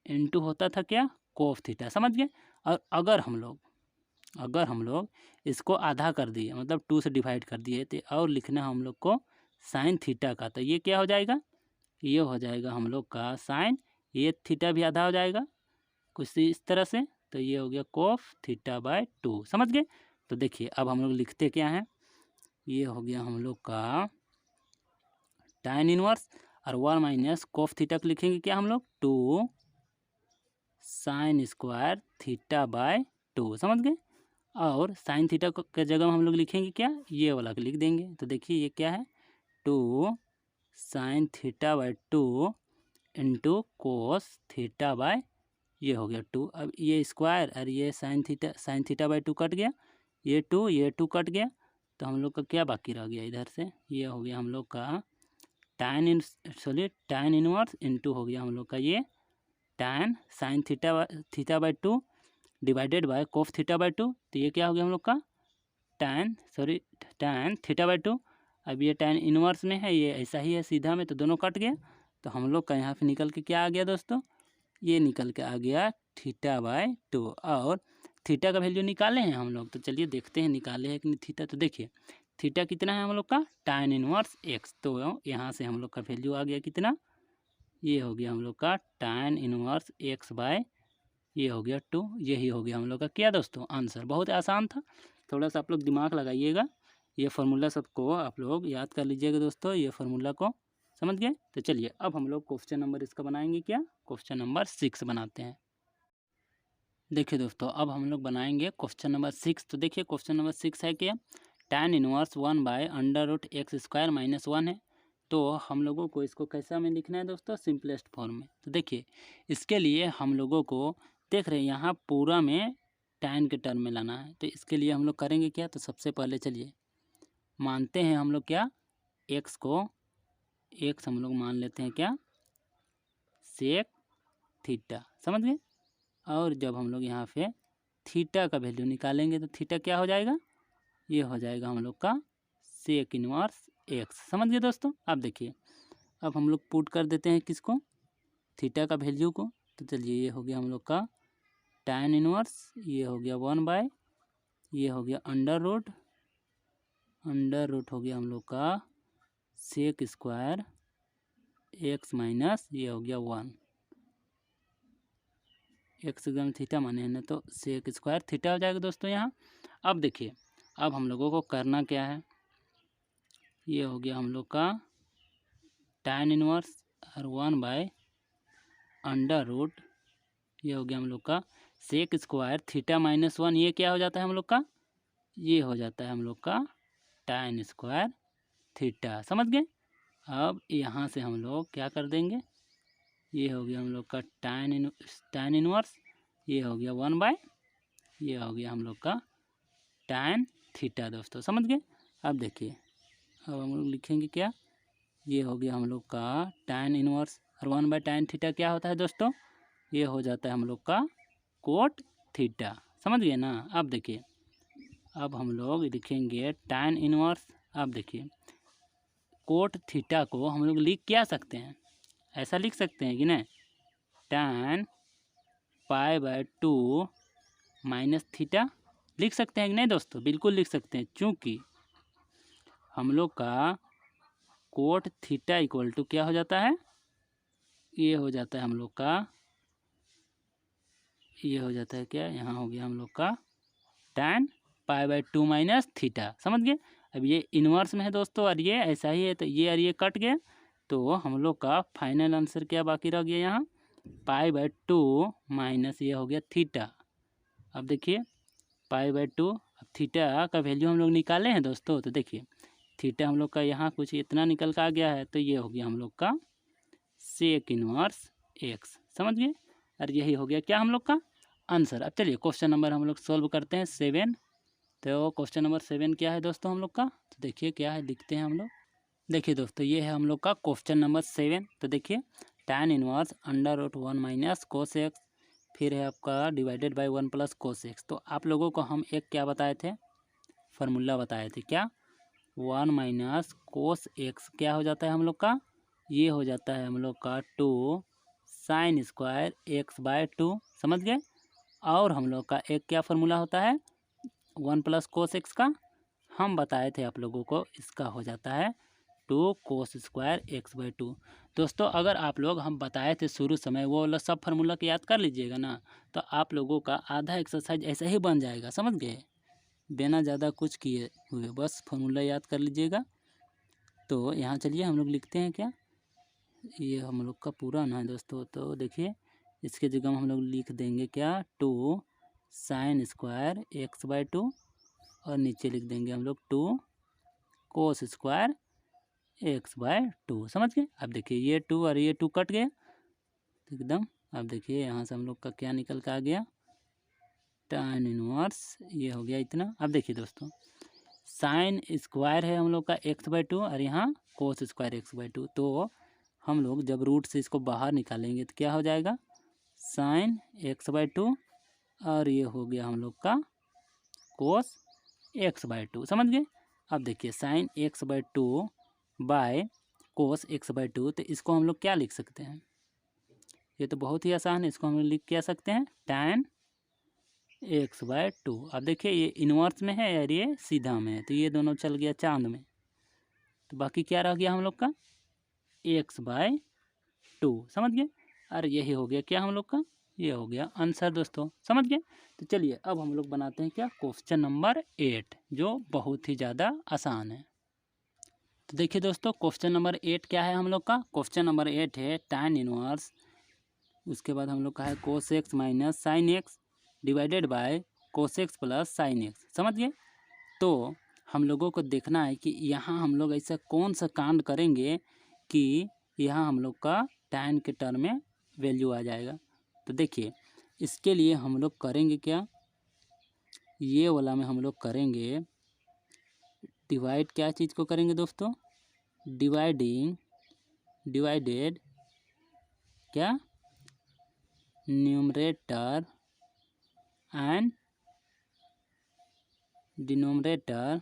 इंटू होता था क्या, कोफ थीटा। समझ गए। और अगर हम लोग इसको आधा कर दिए, मतलब 2 से डिवाइड कर दिए, तो और लिखना हम लोग को साइन थीटा का, तो ये क्या हो जाएगा, ये हो जाएगा हम लोग का साइन, ये थीटा भी आधा हो जाएगा कुछ इस तरह से, तो ये हो गया कोफ थीटा बाय 2। समझ गए। तो देखिए अब हम लोग लिखते क्या हैं, ये हो गया हम लोग का tan इनवर्स, और 1 माइनस कोफ थीटा को लिखेंगे क्या हम लोग, 2 साइन स्क्वायर थीटा बाय 2। समझ गए। और साइन थीटा के जगह में हम लोग लिखेंगे क्या, ये वाला लिख देंगे। तो देखिए ये क्या है, 2 sign theta by 2 into cos theta by, ये हो गया 2। अब ये स्क्वायर और ये साइन थीटा बाय 2 कट गया, ये 2 कट गया, तो हम लोग का क्या बाकी रह गया इधर से, ये हो गया हम लोग का tan इनवर्स इंटू हो गया हम लोग का ये tan sine theta by 2 divided by cos theta by 2, तो ये क्या हो गया हम लोग का tan थीटा बाय 2। अब ये tan इनवर्स में है, ये ऐसा ही है सीधा में, तो दोनों कट गया, तो हम लोग का यहाँ पे निकल के क्या आ गया दोस्तों, ये निकल के आ गया थीटा बाय 2। और थीटा का वैल्यू निकाले हैं हम लोग, तो चलिए देखते हैं निकाले हैं कि नहीं थीटा। तो देखिए थीटा कितना है हम लोग का, tan इनवर्स x, तो यहाँ से हम लोग का वैल्यू आ गया कितना, ये हो गया हम लोग का tan इनवर्स x बाय, ये हो गया 2। यही हो गया हम लोग का क्या दोस्तों, आंसर। बहुत आसान था, थोड़ा सा आप लोग दिमाग लगाइएगा, ये फार्मूला सबको आप लोग याद कर लीजिएगा दोस्तों, ये फार्मूला को। समझ गए। तो चलिए अब हम लोग क्वेश्चन नंबर इसका बनाएंगे क्या, क्वेश्चन नंबर 6 बनाते हैं। देखिए दोस्तों, अब हम लोग बनाएंगे क्वेश्चन नंबर 6। तो देखिए क्वेश्चन नंबर 6 है क्या, tan inverse 1 by under root x square minus 1 है। तो हम लोगों को इसको कैसा में लिखना है दोस्तों, सिंपलेस्ट फॉर्म में। तो देखिए इसके लिए हम लोगों को देख रहे हैं यहाँ पूरा में tan के टर्म में लाना है, तो इसके लिए हम लोग करेंगे क्या, तो सबसे पहले चलिए मानते हैं हम लोग क्या, एक्स को एक्स हम लोग मान लेते हैं क्या, सेक थीटा। समझ गए। और जब हम लोग यहाँ पे थीटा का वैल्यू निकालेंगे, तो थीटा क्या हो जाएगा, ये हो जाएगा हम लोग का सेक इनवर्स एक्स। समझ गए दोस्तों। अब देखिए अब हम लोग पुट कर देते हैं किसको, थीटा का वैल्यू को। तो चलिए ये हो गया हम लोग का tan इनवर्स, ये हो गया 1 बाय, ये हो गया अंडर रूट हो गया हम लोग का सेक स्क्वायर एक्स माइनस, ये हो गया 1, एक्स एकदम थीटा माने हैं ना, तो सेक स्क्वायर थीटा हो जाएगा दोस्तों यहाँ। अब देखिए अब हम लोगों को करना क्या है, ये हो गया हम लोग का tan इनवर्स और 1 बाय अंडर रूट, ये हो गया हम लोग का सेक स्क्वायर थीटा माइनस 1, ये क्या हो जाता है हम लोग का, ये हो जाता है हम लोग का tan स्क्वायर थीटा। समझ गए। अब यहाँ से हम लोग क्या कर देंगे, ये हो गया हम लोग का tan इनवर्स, ये हो गया 1 बाय, ये हो गया हम लोग का tan थीटा दोस्तों। समझ गए। अब देखिए अब हम लोग लिखेंगे क्या, ये हो गया हम लोग का tan इनवर्स और 1 बाय tan थीटा क्या होता है दोस्तों, ये हो जाता है हम लोग का कोट थीटा। समझ गए ना। अब देखिए अब हम लोग लिखेंगे tan इनवर्स, अब देखिए कोट थीटा को हम लोग लिख क्या सकते हैं, ऐसा लिख सकते हैं कि नहीं, tan pi by 2 minus theta लिख सकते हैं कि नहीं दोस्तों, बिल्कुल लिख सकते हैं, चूँकि हम लोग का कोट थीटा इक्वल टू क्या हो जाता है, ये हो जाता है हम लोग का, ये हो जाता है क्या, यहाँ हो गया हम लोग का tan pi by 2 minus theta. समझ गए। अब ये इन्वर्स में है दोस्तों, और ये ऐसा ही है, तो ये और ये कट गया, तो हम लोग का फाइनल आंसर क्या बाकी रह गया यहाँ, π/2 माइनस ये हो गया थीटा। अब देखिए π/2, अब थीटा का वैल्यू हम लोग निकाले हैं दोस्तों, तो देखिए थीटा हम लोग का यहाँ कुछ इतना निकल का आ गया है, तो ये हो गया हम लोग का सेक इनवर्स x, समझ गए। और यही हो गया क्या हम लोग का आंसर। अब चलिए क्वेश्चन नंबर हम लोग सॉल्व करते हैं 7। तो क्वेश्चन नंबर 7 क्या है दोस्तों हम लोग का, तो देखिए क्या है, लिखते हैं हम लोग। देखिए दोस्तों ये है हम लोग का क्वेश्चन नंबर 7। तो देखिए tan inverse √1 minus cos x, फिर है आपका divided by 1 plus cos x. तो आप लोगों को हम एक क्या बताए थे, फार्मूला बताए थे, क्या 1 माइनस कोस एक्स क्या हो जाता है हम लोग का, ये हो जाता है हम लोग का 2 साइन स्क्वायर x/2, समझ गए। और हम लोग का एक क्या फार्मूला होता है 1 प्लस कोस एक्स का, हम बताए थे आप लोगों को, इसका हो जाता है 2 कोस स्क्वायर x/2। दोस्तों अगर आप लोग हम बताए थे शुरू समय वो वाला सब फार्मूला को याद कर लीजिएगा ना, तो आप लोगों का आधा एक्सरसाइज ऐसे ही बन जाएगा, समझ गए, बिना ज़्यादा कुछ किए हुए, बस फार्मूला याद कर लीजिएगा। तो यहाँ चलिए हम लोग लिखते हैं क्या, ये हम लोग का पूरा ना है दोस्तों। तो देखिए इसके जगह हम लोग लिख देंगे क्या 2 साइन स्क्वायर x/2, और नीचे लिख देंगे हम लोग 2 कोस स्क्वायर x/2, समझ गए। अब देखिए ये 2 और ये 2 कट गया एकदम। अब देखिए यहाँ से हम लोग का क्या निकल के आ गया, tan इनवर्स, ये हो गया इतना। अब देखिए दोस्तों साइन स्क्वायर है हम लोग का x/2 और यहाँ कोस स्क्वायर x/2, तो हम लोग जब रूट से इसको बाहर निकालेंगे तो क्या हो जाएगा साइन x/2, और ये हो गया हम लोग का कोस x/2, समझ गए। अब देखिए sign x/2 by cos x/2, तो इसको हम लोग क्या लिख सकते हैं, ये तो बहुत ही आसान है, इसको हम लोग लिख क्या सकते हैं tan x/2। अब देखिए ये इन्वर्स में है और ये सीधा में है, तो ये दोनों चल गया चांद में, तो बाकी क्या रह गया हम लोग का x/2, समझ गए। और यही हो गया क्या हम लोग का, ये हो गया आंसर दोस्तों, समझ गए। तो चलिए अब हम लोग बनाते हैं क्या क्वेश्चन नंबर 8, जो बहुत ही ज़्यादा आसान है। तो देखिए दोस्तों क्वेश्चन नंबर 8 क्या है हम लोग का, क्वेश्चन नंबर 8 है tan इनवर्स, उसके बाद हम लोग का है cos x minus sine x divided by cos x plus sine x, समझ गए। तो हम लोगों को देखना है कि यहाँ हम लोग ऐसा कौन सा कांड करेंगे कि यहाँ हम लोग का tan के टर्म में वैल्यू आ जाएगा। तो देखिए इसके लिए हम लोग करेंगे क्या, ये वाला में हम लोग करेंगे डिवाइड, क्या चीज़ को करेंगे दोस्तों, डिवाइडेड क्या न्यूमरेटर एंड डिनोमिनेटर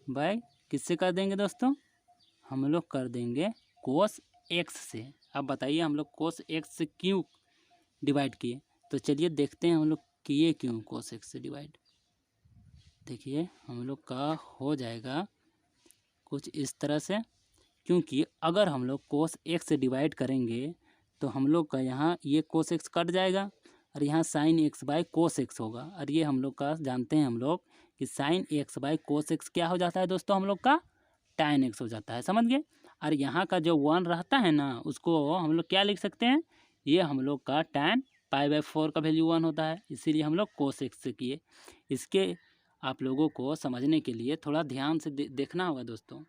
बाय किससे कर देंगे दोस्तों, हम लोग कर देंगे कोस एक्स से। अब बताइए हम लोग कोस एक्स से क्यों डिवाइड किए, तो चलिए देखते हैं हम लोग किए क्यों कोस एक्स से डिवाइड। देखिए हम लोग का हो जाएगा कुछ इस तरह से, क्योंकि अगर हम लोग कोस एक्स से डिवाइड करेंगे तो हम लोग का यहाँ ये कोस एक्स कट जाएगा और यहाँ sine x by cos x होगा, और ये हम लोग का जानते हैं हम लोग कि sine x by cos x क्या हो जाता है दोस्तों, हम लोग का tan एक्स हो जाता है, समझ गए। और यहाँ का जो 1 रहता है ना, उसको हम लोग क्या लिख सकते हैं, ये हम लोग का tan π/4 का वैल्यू 1 होता है, इसीलिए हम लोग कोस एक्स से किए। इसके आप लोगों को समझने के लिए थोड़ा ध्यान से देखना होगा दोस्तों,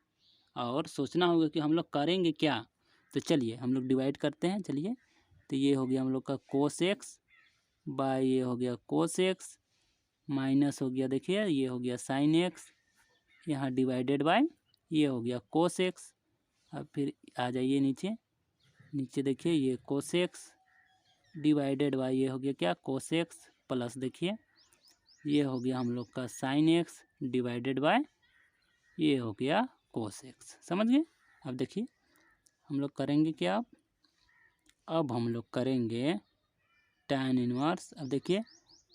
और सोचना होगा कि हम लोग करेंगे क्या। तो चलिए हम लोग डिवाइड करते हैं, चलिए। तो ये हो गया हम लोग का कोस एक्स बाय ये हो गया कोस एक्स माइनस हो गया, देखिए ये हो गया साइन एक्स, यहाँ डिवाइडेड बाय ये हो गया कोस एक्स। अब फिर आ जाइए नीचे, नीचे देखिए ये कोस एक्स डिवाइडेड बाय ये हो गया क्या कोस एक्स प्लस, देखिए ये हो गया हम लोग का साइन एक्स डिवाइडेड बाय ये हो गया कोस एक्स, समझ गए। अब देखिए हम लोग करेंगे क्या, अब हम लोग करेंगे tan इनवर्स। अब देखिए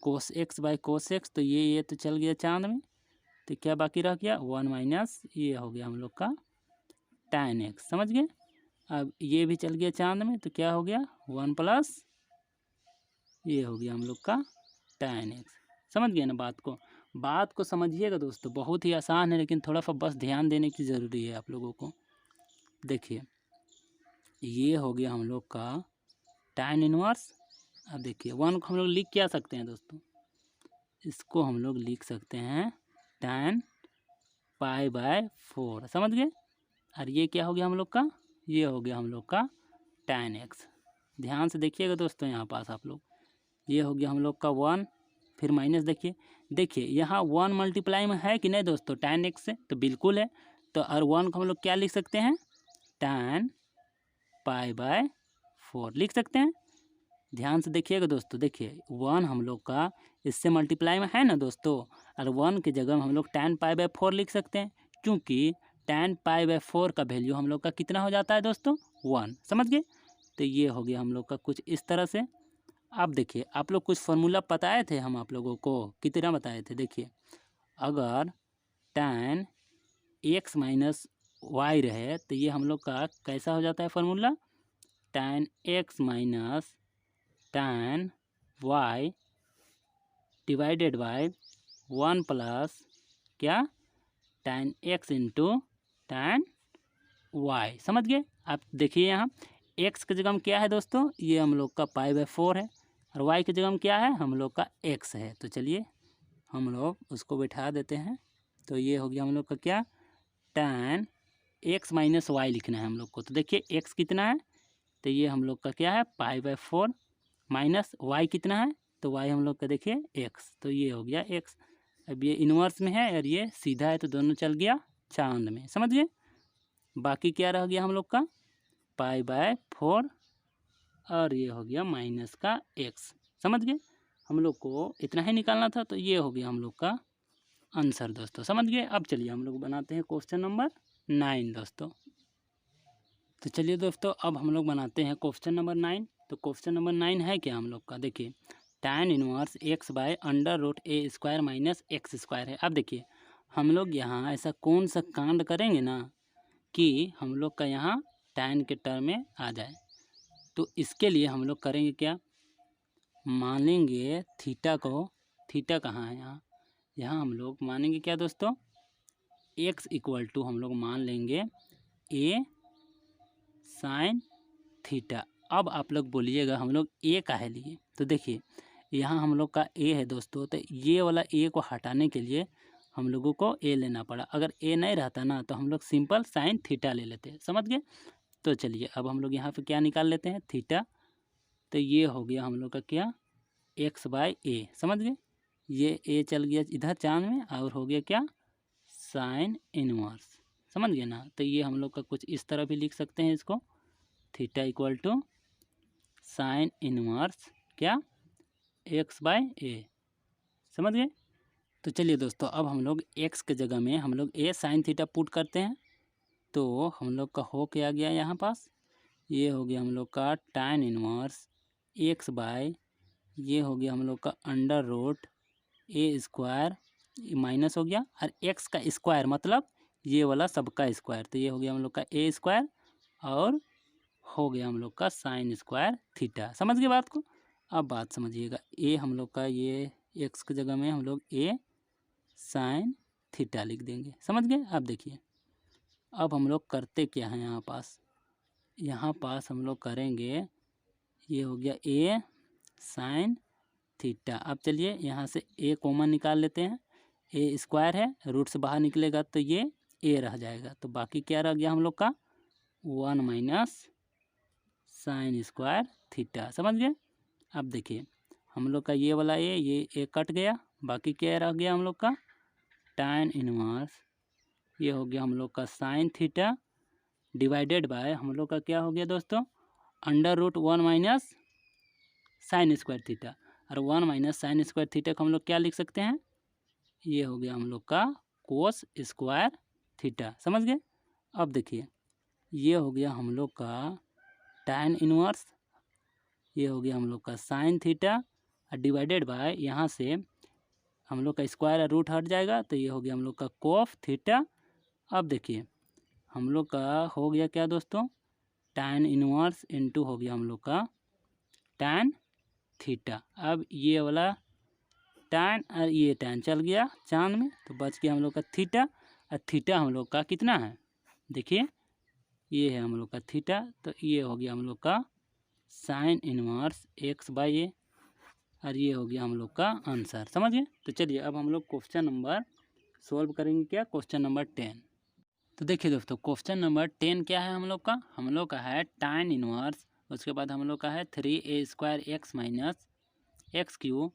cos x by cos x, तो ये तो चल गया चांद में, तो क्या बाकी रह गया 1 माइनस ये हो गया हम लोग का tan एक्स, समझ गए। अब ये भी चल गया चांद में, तो क्या हो गया 1 प्लस ये हो गया हम लोग का tan एक्स, समझ गए ना बात को समझिएगा दोस्तों, बहुत ही आसान है, लेकिन थोड़ा सा बस ध्यान देने की ज़रूरी है आप लोगों को। देखिए ये हो गया हम लोग का tan इनवर्स। अब देखिए 1 को हम लोग लिख क्या सकते हैं दोस्तों, इसको हम लोग लिख सकते हैं tan π/4, समझ गए। और ये क्या हो गया हम लोग का, ये हो गया हम लोग का tan x। ध्यान से देखिएगा दोस्तों यहाँ पास आप लोग, ये हो गया हम लोग का 1, फिर माइनस देखिए यहाँ 1 मल्टीप्लाई में है कि नहीं दोस्तों tan x से, तो बिल्कुल है। तो और 1 को हम लोग क्या लिख सकते हैं, tan π/4 लिख सकते हैं। ध्यान से देखिएगा दोस्तों, देखिए 1 हम लोग का इससे मल्टीप्लाई में है ना दोस्तों, और 1 की जगह हम लोग tan π/4 लिख सकते हैं, क्योंकि tan π/4 का वैल्यू हम लोग का कितना हो जाता है दोस्तों, 1, समझ गए। तो ये हो गया हम लोग का कुछ इस तरह से। अब देखिए आप लोग कुछ फार्मूला बताए थे हम आप लोगों को, कितना बताए थे, देखिए अगर tan x माइनस वाई रहे तो ये हम लोग का कैसा हो जाता है formula, tan x minus tan y divided by 1 plus क्या, tan x into tan y, समझ गए। आप देखिए यहाँ x की जगह में क्या है दोस्तों, ये हम लोग का π/4 है, और y की जगह में क्या है, हम लोग का x है। तो चलिए हम लोग उसको बैठा देते हैं। तो ये हो गया हम लोग का क्या, tan x माइनस वाई लिखना है हम लोग को। तो देखिए x कितना है, तो ये हम लोग का क्या है π/4, माइनस y कितना है, तो y हम लोग का देखिए x, तो ये हो गया x। अब ये इन्वर्स में है और ये सीधा है, तो दोनों चल गया चांद में, समझ गए। बाकी क्या रह गया हम लोग का π/4, और ये हो गया माइनस का x, समझ गए। हम लोग को इतना ही निकालना था, तो ये हो गया हम लोग का आंसर दोस्तों, समझ गए। अब चलिए हम लोग बनाते हैं क्वेश्चन नंबर 9 दोस्तों। तो चलिए दोस्तों अब हम लोग बनाते हैं क्वेश्चन नंबर 9। तो क्वेश्चन नंबर 9 है क्या हम लोग का, देखिए tan inverse x/√a² minus x² है। अब देखिए हम लोग यहाँ ऐसा कौन सा कांड करेंगे ना कि हम लोग का यहाँ tan के टर्म में आ जाए। तो इसके लिए हम लोग करेंगे क्या, मान लेंगे थीटा को, थीटा कहाँ है यहाँ, यहाँ हम लोग मानेंगे क्या दोस्तों, x इक्वल टू हम लोग मान लेंगे a साइन थीटा। अब आप लोग बोलिएगा हम लोग a का है लिए, तो देखिए यहाँ हम लोग का a है दोस्तों, तो ये वाला a को हटाने के लिए हम लोगों को a लेना पड़ा। अगर a नहीं रहता ना तो हम लोग सिंपल साइन थीटा ले लेते, समझ गए। तो चलिए अब हम लोग यहाँ पे क्या निकाल लेते हैं, थीटा। तो ये हो गया हम लोग का क्या, x/a, समझ गए। ये a चल गया इधर चांद में, और हो गया क्या, साइन इनवर्स, समझ गए ना। तो ये हम लोग का कुछ इस तरह भी लिख सकते हैं इसको, theta equal to sine inverse क्या, x/a, समझ गए। तो चलिए दोस्तों अब हम लोग x के जगह में हम लोग a साइन थीटा पुट करते हैं। तो हम लोग का हो क्या गया यहाँ पास, ये हो गया हम लोग का tan इनवर्स x/, ये हो गया हम लोग का √a², माइनस हो गया, और x का स्क्वायर मतलब ये वाला सबका स्क्वायर, तो ये हो गया हम लोग का a², और हो गया हम लोग का साइन स्क्वायर थीटा, समझ गए बात को। अब बात समझिएगा, a हम लोग का ये x की जगह में हम लोग a साइन थीटा लिख देंगे, समझ गए। अब देखिए अब हम लोग करते क्या है, यहाँ पास हम लोग करेंगे, ये हो गया a साइन थीटा। अब चलिए यहाँ से a कॉमन निकाल लेते हैं, a² है, रूट से बाहर निकलेगा तो ये a रह जाएगा। तो बाकी क्या रह गया हम लोग का 1 माइनस साइन स्क्वायर थीटा, समझ गए। अब देखिए हम लोग का ये वाला ये a कट गया, बाकी क्या रह गया हम लोग का tan इनवर्स, ये हो गया हम लोग का साइन थीटा डिवाइडेड बाय हम लोग का क्या हो गया दोस्तों, √1 माइनस साइन स्क्वायर थीटा। और 1 माइनस साइन स्क्वायर थीटा को हम लोग क्या लिख सकते हैं, ये हो गया हम लोग का कोस स्क्वायर थीटा, समझ गए। अब देखिए ये हो गया हम लोग का tan इनवर्स, ये हो गया हम लोग का साइन थीटा, और डिवाइडेड बाय यहाँ से हम लोग का स्क्वायर रूट हट जाएगा, तो ये हो गया हम लोग का कोफ थीटा। अब देखिए हम लोग का हो गया क्या दोस्तों, tan इनवर्स इनटू हो गया हम लोग का tan थीटा। अब ये वाला tan और ये tan चल गया चांद में, तो बच गया हम लोग का थीटा, और थीटा हम लोग का कितना है, देखिए ये है हम लोग का थीटा, तो ये हो गया हम लोग का साइन इनवर्स एक्स बाई ए, और ये हो गया हम लोग का आंसर। समझ गए? तो चलिए अब हम लोग क्वेश्चन नंबर सॉल्व करेंगे। क्या? Question number 10। तो देखिए दोस्तों, क्वेश्चन नंबर 10 क्या है हम लोग का? हम लोग का है tan इनवर्स, उसके बाद हम लोग का है 3a² x minus x Q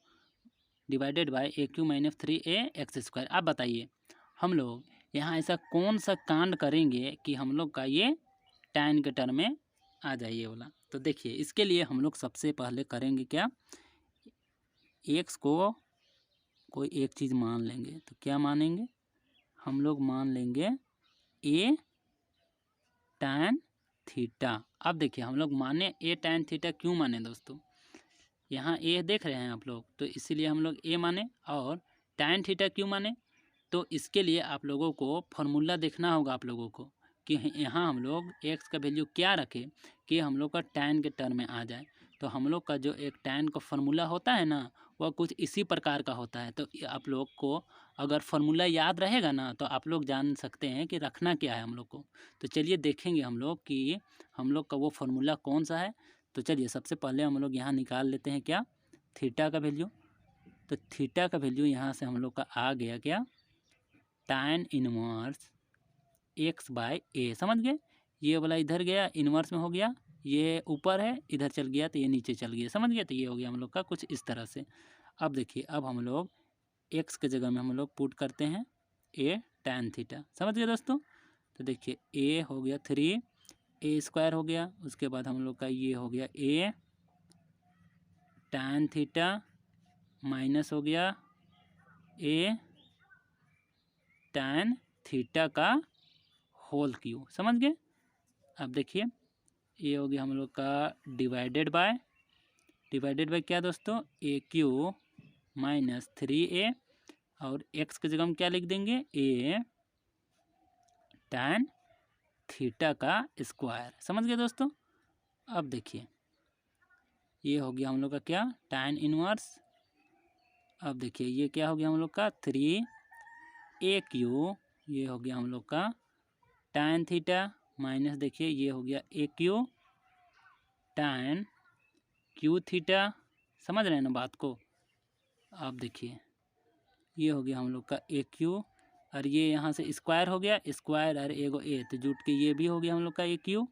divided by A Q minus 3a x²। आप बताइए हम लोग यहाँ ऐसा कौन सा कांड करेंगे कि हम लोग का ये tan के टर्म में आ जाए ये वाला। तो देखिए इसके लिए हम लोग सबसे पहले करेंगे क्या, x को कोई एक चीज़ मान लेंगे। तो क्या मानेंगे? हम लोग मान लेंगे a tan थीटा। अब देखिए हम लोग माने a tan थीटा क्यों माने दोस्तों? यहाँ a देख रहे हैं आप लोग, तो इसीलिए हम लोग a माने। और tan थीटा क्यों माने? तो इसके लिए आप लोगों को फॉर्मूला देखना होगा आप लोगों को कि यहाँ हम लोग x का वैल्यू क्या रखें कि हम लोग का tan के टर्म में आ जाए। तो हम लोग का जो एक tan का फॉर्मूला होता है ना, वह कुछ इसी प्रकार का होता है। तो आप लोग को अगर फॉर्मूला याद रहेगा ना, तो आप लोग जान सकते हैं कि रखना क्या है हम लोग को। तो चलिए देखेंगे हम लोग कि हम लोग का वो फॉर्मूला कौन सा है। तो चलिए सबसे पहले हम लोग यहाँ निकाल लेते हैं क्या, थीटा का वैल्यू। तो थीटा का वैल्यू यहाँ से हम लोग का आ गया क्या, tan इनवर्स एक्स बाय ए। समझ गए? ये वाला इधर गया, इनवर्स में हो गया, ये ऊपर है, इधर चल गया तो ये नीचे चल गया। समझ गए? तो ये हो गया हम लोग का कुछ इस तरह से। अब देखिए अब हम लोग एक्स के जगह में हम लोग पुट करते हैं ए tan थीटा। समझ गए दोस्तों? तो देखिए ए हो गया 3a² हो गया, उसके बाद हम लोग का ये हो गया ए tan थीटा माइनस हो गया ए tan थीटा का होल क्यू। समझ गए? अब देखिए ये हो गया हम लोग का डिवाइडेड बाय क्या दोस्तों, ए क्यू माइनस 3a, और x की जगह हम क्या लिख देंगे, ए tan थीटा का स्क्वायर। समझ गए दोस्तों? अब देखिए ये हो गया हम लोग का क्या, tan इनवर्स। अब देखिए ये क्या हो गया हम लोग का 3a⁴, ये हो गया हम लोग का tan थीटा माइनस देखिए ये हो गया a³ tan क्यू थीटा। समझ रहे हैं ना बात को? अब देखिए ये हो गया हम लोग का a³ और ये यहाँ से स्क्वायर हो गया, स्क्वायर और एगो ए तो जुट के ये भी हो गया हम लोग का a³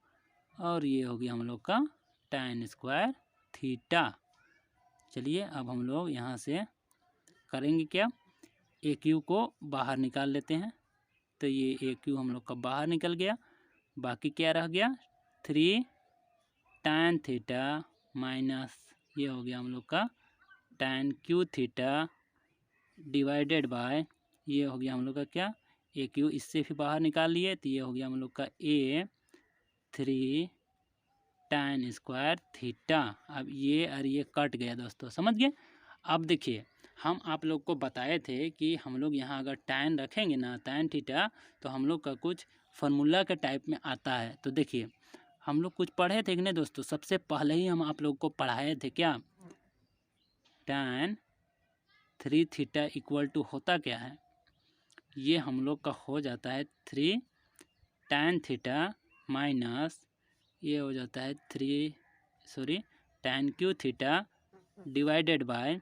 और ये हो गया हम लोग का tan स्क्वायर थीटा। चलिए अब हम लोग यहाँ से करेंगे क्या, a³ को बाहर निकाल लेते हैं। तो ये a³ हम लोग का बाहर निकल गया, बाकी क्या रह गया 3 tan थीटा माइनस ये हो गया हम लोग का tan Q theta divided by ये हो गया हम लोग का क्या, a³ इससे भी बाहर निकाल लिए तो ये हो गया हम लोग का a3 tan स्क्वायर थीटा। अब ये और ये कट गया दोस्तों। समझ गए? अब देखिए हम आप लोग को बताए थे कि हम लोग यहाँ अगर tan रखेंगे ना, tan थीटा, तो हम लोग का कुछ फार्मूला के टाइप में आता है। तो देखिए हम लोग कुछ पढ़े थे कि नहीं दोस्तों, सबसे पहले ही हम आप लोग को पढ़ाए थे क्या, tan 3 थीटा इक्वल टू होता क्या है, ये हम लोग का हो जाता है 3 tan थीटा माइनस ये हो जाता है tan Q theta divided by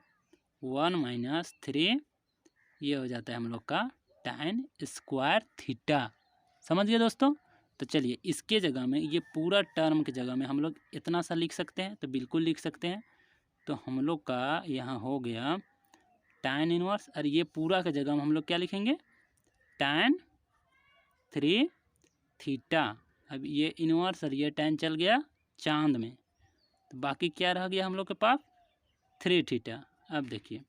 1 minus 3 ये हो जाता है हम लोग का tan स्क्वायर थीटा। समझ गए दोस्तों? तो चलिए इसके जगह में ये पूरा टर्म की जगह में हम लोग इतना सा लिख सकते हैं, तो बिल्कुल लिख सकते हैं। तो हम लोग का यहाँ हो गया tan इनवर्स और ये पूरा की जगह में हम लोग क्या लिखेंगे, tan 3 थीटा। अब ये इनवर्स और ये tan चल गया चांद में, तो बाकी क्या रह गया हम लोग के पास 3 थीटा। अब देखिए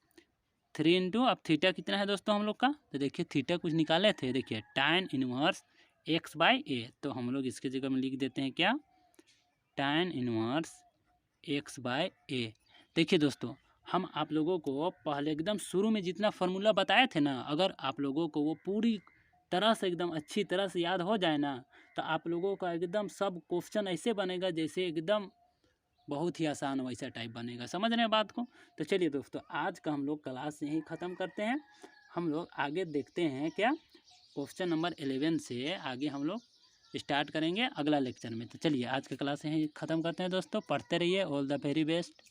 3 इंटू अब थीटा कितना है दोस्तों हम लोग का, तो देखिए थीटा कुछ निकाले थे, देखिए tan इनवर्स एक्स बाई ए। तो हम लोग इसके जगह में लिख देते हैं क्या, tan इनवर्स एक्स बाय ए। देखिए दोस्तों हम आप लोगों को पहले एकदम शुरू में जितना फार्मूला बताए थे ना, अगर आप लोगों को वो पूरी तरह से एकदम अच्छी तरह से याद हो जाए ना, तो आप लोगों का एकदम सब क्वेश्चन ऐसे बनेगा जैसे एकदम बहुत ही आसान वैसा टाइप बनेगा। समझ रहे हैं बात को? तो चलिए दोस्तों आज का हम लोग क्लास यहीं ख़त्म करते हैं। हम लोग आगे देखते हैं क्या, क्वेश्चन नंबर 11 से आगे हम लोग स्टार्ट करेंगे अगला लेक्चर में। तो चलिए आज का क्लास यहीं ख़त्म करते हैं दोस्तों। पढ़ते रहिए। All the very best.